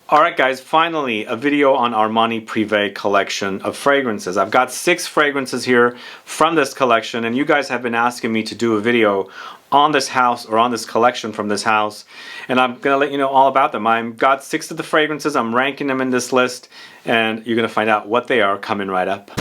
Alright guys, finally a video on Armani Prive collection of fragrances. I've got 6 fragrances here from this collection, and you guys have been asking me to do a video on this house or on this collection from this house, and I'm going to let you know all about them. I've got 6 of the fragrances, I'm ranking them in this list, and you're going to find out what they are coming right up.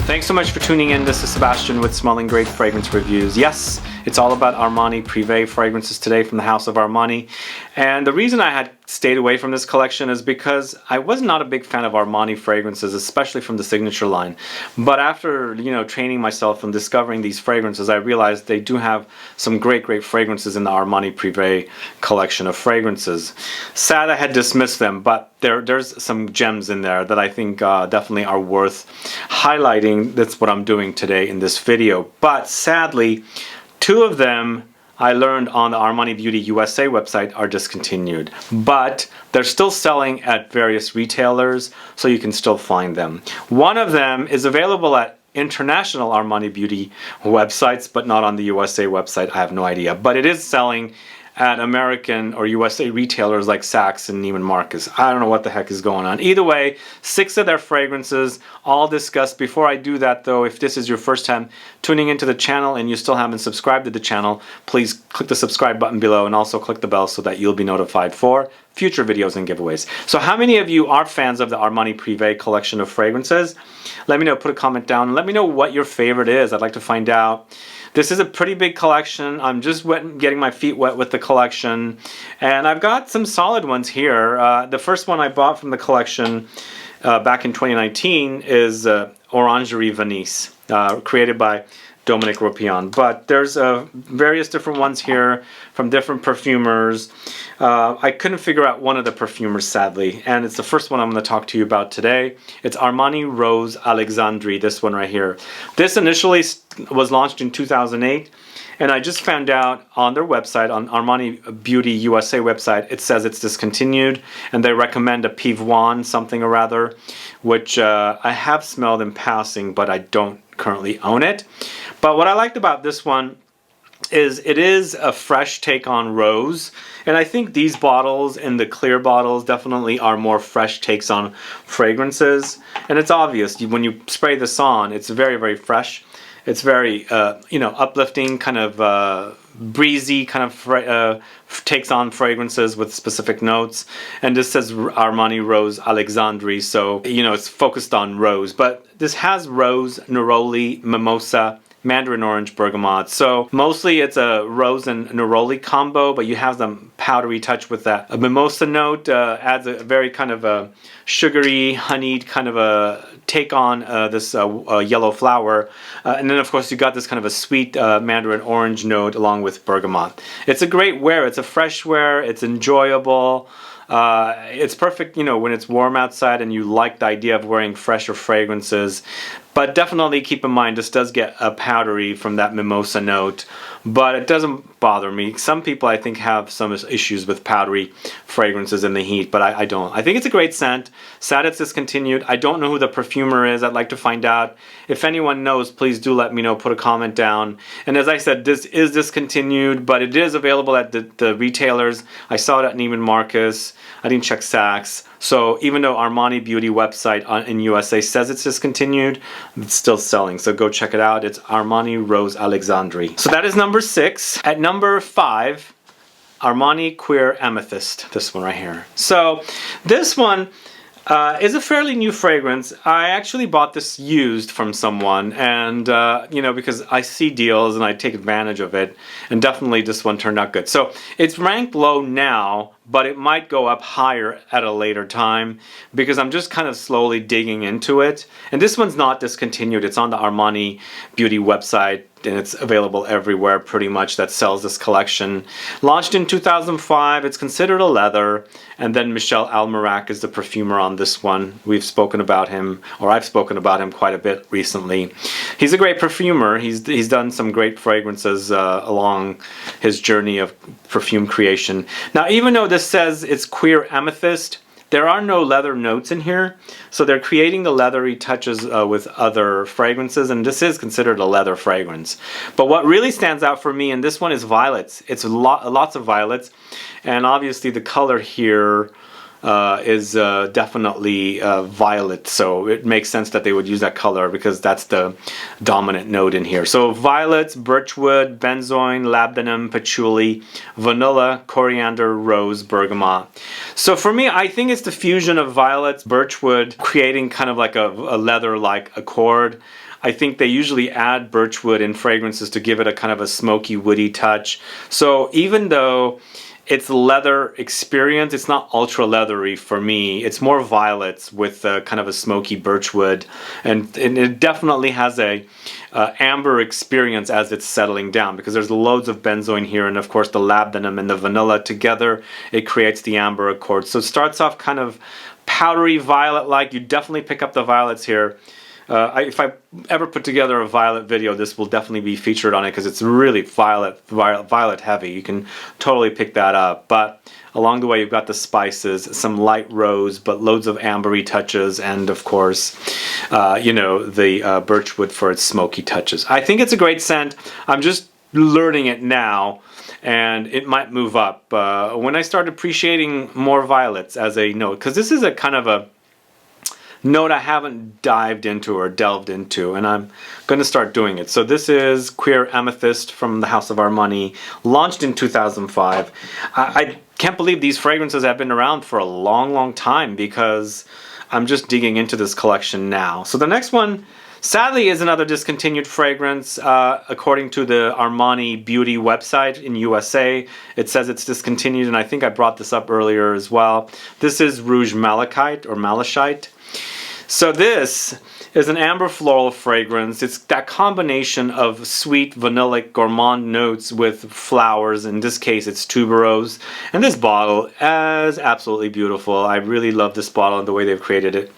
Thanks so much for tuning in. This is Sebastian with Smelling Great Fragrance Reviews. Yes, it's all about Armani Prive fragrances today from the House of Armani. And the reason I had stayed away from this collection is because I was not a big fan of Armani fragrances, especially from the signature line. But after, training myself and discovering these fragrances, I realized they do have some great fragrances in the Armani Prive collection of fragrances. Sad I had dismissed them, but there's some gems in there that I think definitely are worth highlighting. That's what I'm doing today in this video. But sadly, 2 of them I learned on the Armani Beauty USA website are discontinued, but they're still selling at various retailers, so you can still find them. One of them is available at international Armani Beauty websites, but not on the USA website. I have no idea, but it is selling at American or USA retailers like Saks and Neiman Marcus. I don't know what the heck is going on. Either way, 6 of their fragrances, all discussed. Before I do that though, if this is your first time tuning into the channel and you still haven't subscribed to the channel, please click the subscribe button below and also click the bell so that you'll be notified for future videos and giveaways. So how many of you are fans of the Armani Prive collection of fragrances? Let me know, put a comment down. Let me know what your favorite is. I'd like to find out. This is a pretty big collection. I'm just getting my feet wet with the collection, and I've got some solid ones here. The first one I bought from the collection back in 2019 is Orangerie Venise, created by Dominique Ropion. But there's various different ones here from different perfumers. I couldn't figure out one of the perfumers, sadly, and it's the first one I'm going to talk to you about today. It's Armani Rose Alexandrie, this one right here. This initially was launched in 2008, and I just found out on their website, on Armani Beauty USA website, it says it's discontinued, and they recommend a Pive something or other, which I have smelled in passing, but I don't currently own it. But what I liked about this one is it is a fresh take on rose, and I think these bottles and the clear bottles definitely are more fresh takes on fragrances. And it's obvious when you spray this on, it's very fresh. It's very uplifting, kind of breezy, kind of takes on fragrances with specific notes. And this says Armani Rose Alexandrie, so it's focused on rose, but this has rose, Neroli, Mimosa, Mandarin orange, Bergamot. So mostly it's a rose and Neroli combo, but you have some powdery touch with that. A Mimosa note adds a very kind of a sugary, honeyed kind of a take on this yellow flower. And then of course you got this kind of a sweet Mandarin orange note along with Bergamot. It's a great wear. It's a fresh wear. It's enjoyable. It's perfect, when it's warm outside and you like the idea of wearing fresher fragrances. But definitely keep in mind, this does get a powdery from that mimosa note, but it doesn't bother me. Some people, I think, have some issues with powdery fragrances in the heat, but I don't. I think it's a great scent. Sad it's discontinued. I don't know who the perfumer is. I'd like to find out. If anyone knows, please do let me know. Put a comment down. And as I said, this is discontinued, but it is available at the retailers. I saw it at Neiman Marcus. I didn't check Saks. So even though Armani Beauty website in USA says it's discontinued, it's still selling. So go check it out. It's Armani Rose Alexandrie. So that is number 6. At number 5, Armani Cuir Amethyste. This one right here. So this one is a fairly new fragrance. I actually bought this used from someone, and because I see deals and I take advantage of it, and definitely this one turned out good. So it's ranked low now, but it might go up higher at a later time because I'm just kind of slowly digging into it. And this one's not discontinued. It's on the Armani Beauty website, and it's available everywhere pretty much that sells this collection. Launched in 2005, it's considered a leather, and then Michel Almairac is the perfumer on this one. We've spoken about him, or I've spoken about him quite a bit recently. He's a great perfumer. He's done some great fragrances along his journey of perfume creation. Now, even though this says it's Cuir Amethyste, there are no leather notes in here, so they're creating the leathery touches with other fragrances, and this is considered a leather fragrance. But what really stands out for me in this one is violets. It's lots of violets, and obviously the color here is definitely violet, so it makes sense that they would use that color because that's the dominant note in here. So violets, birchwood, benzoin, labdanum, patchouli, vanilla, coriander, rose, bergamot. So for me, I think it's the fusion of violets, birchwood, creating kind of like a leather-like accord. I think they usually add birchwood in fragrances to give it a kind of a smoky, woody touch. So even though it's leather experience, it's not ultra leathery for me. It's more violets with kind of a smoky birchwood, and it definitely has a amber experience as it's settling down, because there's loads of benzoin here, and of course the labdanum and the vanilla together, it creates the amber accord. So it starts off kind of powdery violet-like. You definitely pick up the violets here. If I ever put together a violet video, this will definitely be featured on it because it's really violet heavy. You can totally pick that up. But along the way, you've got the spices, some light rose, but loads of ambery touches, and of course, you know, the birchwood for its smoky touches. I think it's a great scent. I'm just learning it now, and it might move up when I start appreciating more violets as a note, because this is a kind of a note I haven't dived into or delved into, and I'm going to start doing it. So this is Cuir Amethyste from the House of Armani, launched in 2005. I can't believe these fragrances have been around for a long time, because I'm just digging into this collection now. So the next one, sadly, is another discontinued fragrance. According to the Armani Beauty website in USA, it says it's discontinued, and I think I brought this up earlier as well. This is Rouge Malachite or Malachite. So this is an amber floral fragrance. It's that combination of sweet vanillic gourmand notes with flowers. In this case, it's tuberose. And this bottle is absolutely beautiful. I really love this bottle and the way they've created it.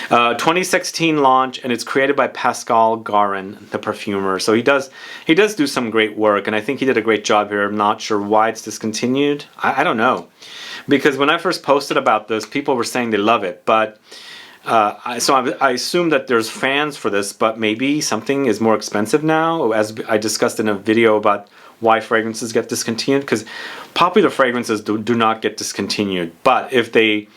2016 launch, and it's created by Pascal Gaurin, the perfumer. So he does do some great work, and I think he did a great job here. I'm not sure why it's discontinued. I don't know, because when I first posted about this, people were saying they love it, but so I assume that there's fans for this, but maybe something is more expensive now, as I discussed in a video about why fragrances get discontinued, because popular fragrances do not get discontinued, but if they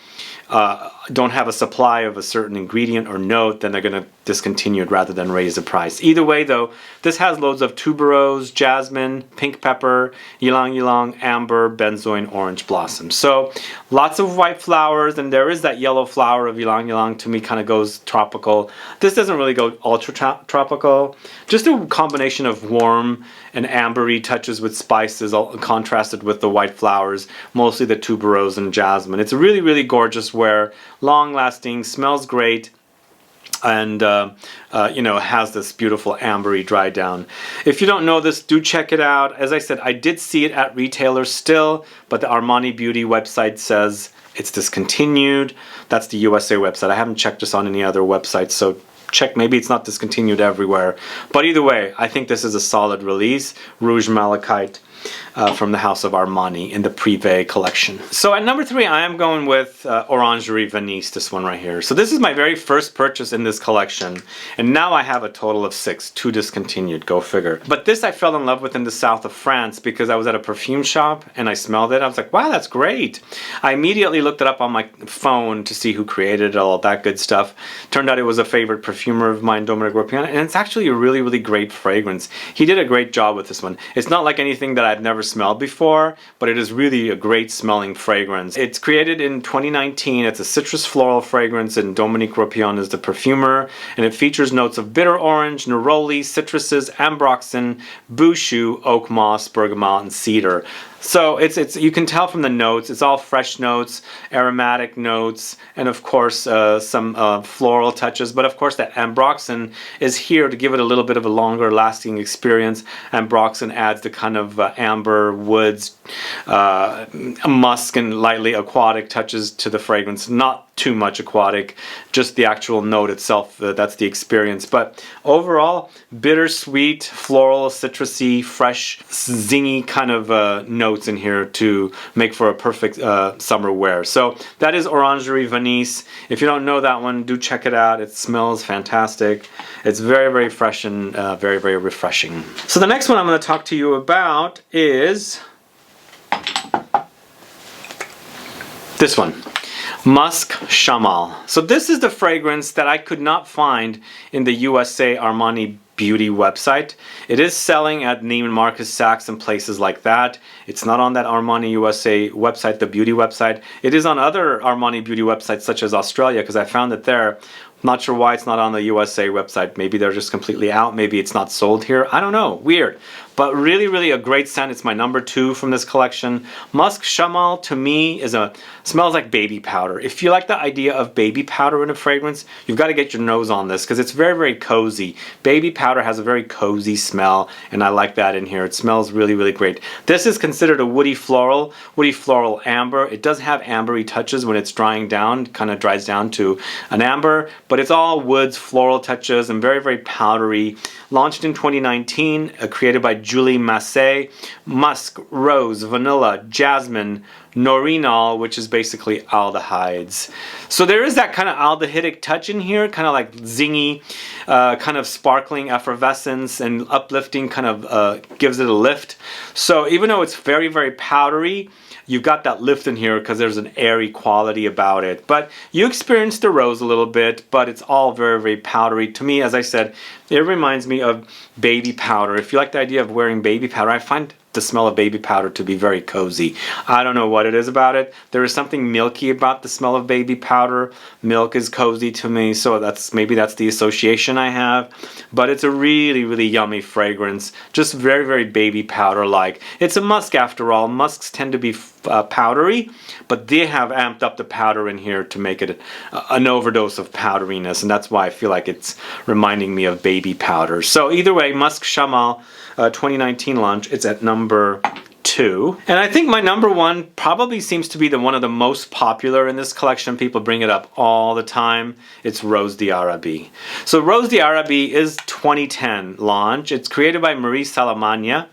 don't have a supply of a certain ingredient or note, then they're going to discontinue it rather than raise the price. Either way though, this has loads of tuberose, jasmine, pink pepper, ylang-ylang, amber, benzoin, orange blossom. So lots of white flowers, and there is that yellow flower of ylang-ylang, to me kind of goes tropical. This doesn't really go ultra tropical, just a combination of warm and ambery touches with spices, all contrasted with the white flowers, mostly the tuberose and jasmine. It's really, really gorgeous wear, long lasting, smells great, and you know, has this beautiful ambery dry down. If you don't know this, do check it out. As I said, I did see it at retailers still, but the Armani Beauty website says it's discontinued. That's the USA website. I haven't checked this on any other websites, so check, maybe it's not discontinued everywhere. But either way, I think this is a solid release. Rouge Malachite from the House of Armani in the Prive collection. So at number 3, I am going with Orangerie Venise, this one right here. So this is my very first purchase in this collection, and now I have a total of 6, 2 discontinued, go figure. But this I fell in love with in the south of France because I was at a perfume shop and I smelled it. I was like, wow, that's great. I immediately looked it up on my phone to see who created it, all that good stuff. Turned out it was a favorite perfumer of mine, Dominic Ropian, and it's actually a really, really great fragrance. He did a great job with this one. It's not like anything that I've never smelled before, but it is really a great smelling fragrance. It's created in 2019. It's a citrus floral fragrance, and Dominique Ropion is the perfumer, and it features notes of bitter orange, neroli, citruses, ambroxan, bouchou, oak moss, bergamot, and cedar. So it's you can tell from the notes, it's all fresh notes, aromatic notes, and of course some floral touches. But of course that ambroxan is here to give it a little bit of a longer lasting experience. Ambroxan adds the kind of amber, woods, musk, and lightly aquatic touches to the fragrance. Not too much aquatic, just the actual note itself, that's the experience. But overall, bittersweet, floral, citrusy, fresh, zingy kind of notes in here to make for a perfect summer wear. So that is Orangerie Venise. If you don't know that one, do check it out. It smells fantastic. It's very, very fresh and very, very refreshing. So the next one I'm going to talk to you about is this one. Musc Shamal. So this is the fragrance that I could not find in the USA Armani Beauty website. It is selling at Neiman Marcus, Saks, and places like that. It's not on that Armani USA website, the beauty website. It is on other Armani Beauty websites such as Australia, because I found it there. Not sure why it's not on the USA website. Maybe they're just completely out. Maybe it's not sold here. I don't know. Weird. But really, really a great scent. It's my number 2 from this collection. Musc Shamal to me smells like baby powder. If you like the idea of baby powder in a fragrance, you've got to get your nose on this because it's very, very cozy. Baby powder has a very cozy smell, and I like that in here. It smells really, really great. This is considered a woody floral amber. It does have ambery touches when it's drying down. Kind of dries down to an amber, but it's all woods, floral touches, and very, very powdery. Launched in 2019, created by Julie Massé. Musk, rose, vanilla, jasmine, norinol, which is basically aldehydes. So there is that kind of aldehydic touch in here, kind of like zingy, kind of sparkling effervescence and uplifting, kind of gives it a lift. So even though it's very, very powdery, you've got that lift in here because there's an airy quality about it. But you experience the rose a little bit, but it's all very, very powdery. To me, as I said, it reminds me of baby powder. If you like the idea of wearing baby powder, I find the smell of baby powder to be very cozy. I don't know what it is about it. There is something milky about the smell of baby powder. Milk is cozy to me, so maybe that's the association I have. But it's a really, really yummy fragrance. Just very, very baby powder-like. It's a musk after all. Musks tend to be powdery, but they have amped up the powder in here to make it an overdose of powderiness, and that's why I feel like it's reminding me of baby powder. So either way, Musc Shamal 2019 launch, it's at number 2. And I think my number 1 probably seems to be one of the most popular in this collection. People bring it up all the time. It's Rose d'Arabie. So Rose d'Arabie is 2010 launch. It's created by Marie Salamagna.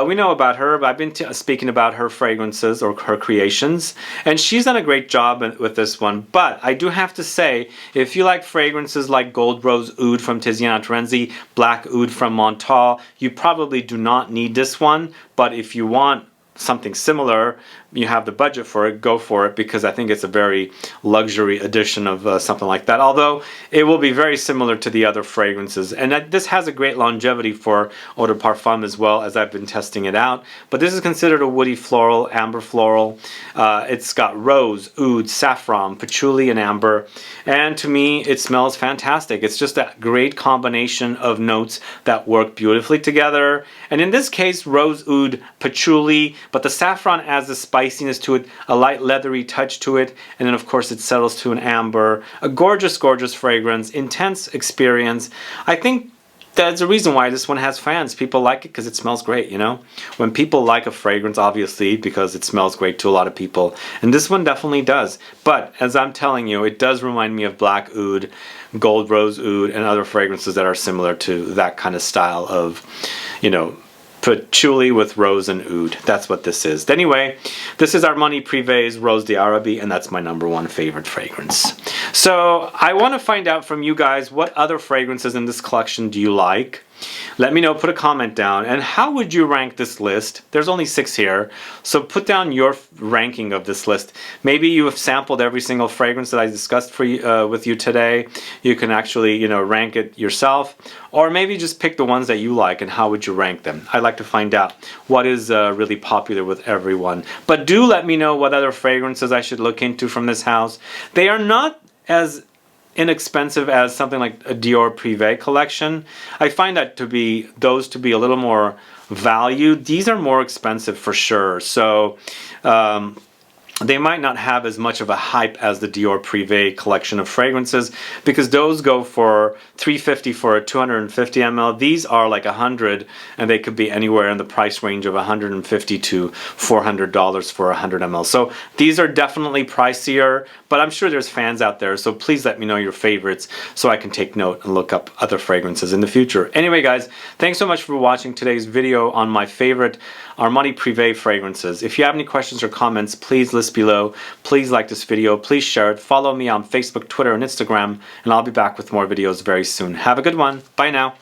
We know about her, but I've been speaking about her fragrances or her creations, and she's done a great job with this one. But I do have to say, if you like fragrances like Gold Rose Oud from Tiziana Terenzi, Black Oud from Montal, you probably do not need this one. But if you want something similar, you have the budget for it, go for it, because I think it's a very luxury edition of something like that. Although it will be very similar to the other fragrances, and this has a great longevity for eau de parfum as well, as I've been testing it out. But this is considered a woody floral, amber floral. It's got rose, oud, saffron, patchouli, and amber, and to me it smells fantastic. It's just a great combination of notes that work beautifully together, and in this case rose, oud, patchouli, but the saffron adds the spiciness to it, a light leathery touch to it, and then of course it settles to an amber. A gorgeous, gorgeous fragrance, intense experience. I think that's the reason why this one has fans. People like it because it smells great, you know? When people like a fragrance, obviously, because it smells great to a lot of people. And this one definitely does. But, as I'm telling you, it does remind me of Black Oud, Gold Rose Oud, and other fragrances that are similar to that kind of style of, you know, patchouli with rose and oud. That's what this is. Anyway, this is Armani Prive's Rose d'Arabie, and that's my number 1 favorite fragrance. So I want to find out from you guys, what other fragrances in this collection do you like? Let me know, put a comment down, and how would you rank this list? There's only 6 here, so put down your ranking of this list. Maybe you have sampled every single fragrance that I discussed for you, with you today. You can actually, you know, rank it yourself, or maybe just pick the ones that you like and how would you rank them. I'd like to find out what is really popular with everyone. But do let me know what other fragrances I should look into from this house. They are not as inexpensive as something like a Dior Privé collection. I find that those to be a little more valued. These are more expensive for sure. So they might not have as much of a hype as the Dior Privé collection of fragrances, because those go for $350 for a 250 ml. These are like $100, and they could be anywhere in the price range of $150 to $400 for 100 ml. So these are definitely pricier, but I'm sure there's fans out there, so please let me know your favorites so I can take note and look up other fragrances in the future. Anyway guys, thanks so much for watching today's video on my favorite Armani Privé fragrances. If you have any questions or comments, please list below. Please like this video, please share it, follow me on Facebook, Twitter, and Instagram, and I'll be back with more videos very soon. Have a good one. Bye now.